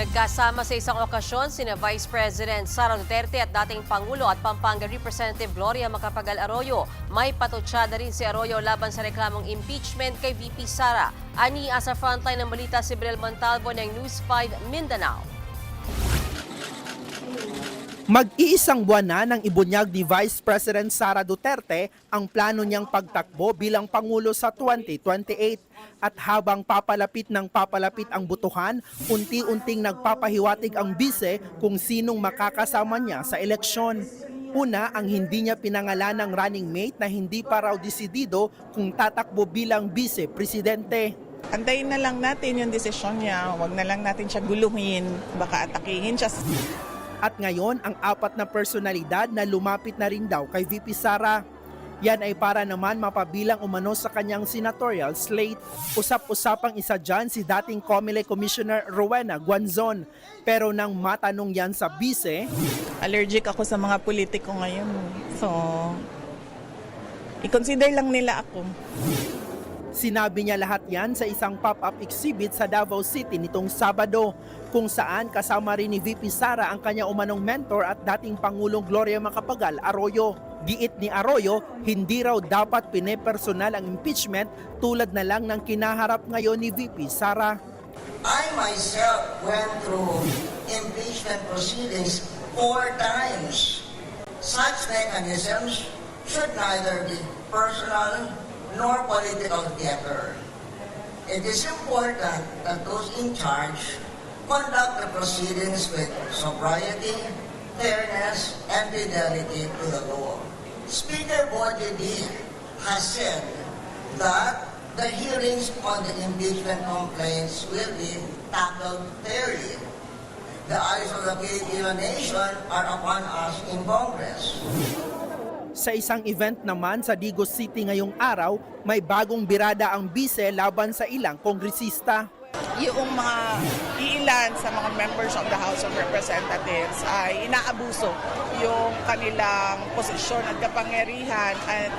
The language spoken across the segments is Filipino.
Nagkasama sa isang okasyon sina Vice President Sara Duterte at dating Pangulo at Pampanga Representative Gloria Macapagal Arroyo. May patutsada rin si Arroyo laban sa reklamong impeachment kay VP Sara. Ani sa frontline ng balita si Brel Montalvo ng News 5 Mindanao. Mag-iisang buwan na nang ibunyag ni Vice President Sara Duterte ang plano niyang pagtakbo bilang Pangulo sa 2028. At habang papalapit ang butuhan, unti-unting nagpapahiwatig ang bise kung sinong makakasama niya sa eleksyon. Una, ang hindi niya pinangalan ng running mate na hindi pa raw desidido kung tatakbo bilang vice-presidente. Antayin na lang natin yung desisyon niya, huwag na lang natin siya guluhin, baka atakihin siya. At ngayon, ang apat na personalidad na lumapit na rin daw kay VP Sara. Yan ay para naman mapabilang umano sa kanyang senatorial slate. Usap-usapang isa dyan si dating COMELEC Commissioner Rowena Guanzon. Pero nang matanong yan sa bise, Allergic ako sa mga politiko ngayon. So, i-consider lang nila ako. sinabi niya lahat yan sa isang pop-up exhibit sa Davao City nitong Sabado, kung saan kasama rin ni VP Sara ang kanya umanong mentor at dating Pangulong Gloria Macapagal Arroyo. Giit ni Arroyo, hindi raw dapat pinepersonal ang impeachment tulad na lang ng kinaharap ngayon ni VP Sara. I myself went through impeachment proceedings 4 times. Such mechanisms should neither be personal nor political theater. It is important that those in charge conduct the proceedings with sobriety, fairness, and fidelity to the law. Speaker Bojedi has said that the hearings on the impeachment complaints will be tackled fairly. The eyes of the Filipino nation are upon us in Congress. Sa isang event naman sa Digos City ngayong araw, may bagong birada ang bise laban sa ilang kongresista. Yung mga iilan sa mga members of the House of Representatives ay inaabuso yung kanilang posisyon at kapangyarihan at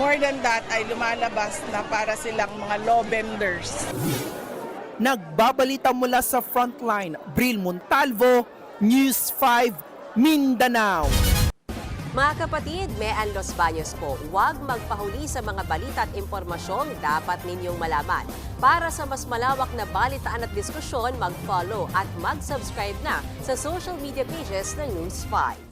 more than that ay lumalabas na para silang mga law benders. Nagbabalita mula sa frontline, Bril Montalvo, News 5, Mindanao. Mga kapatid, Mean Los Baños po, huwag magpahuli sa mga balita at impormasyong dapat ninyong malaman. Para sa mas malawak na balitaan at diskusyon, mag-follow at mag-subscribe na sa social media pages ng News 5.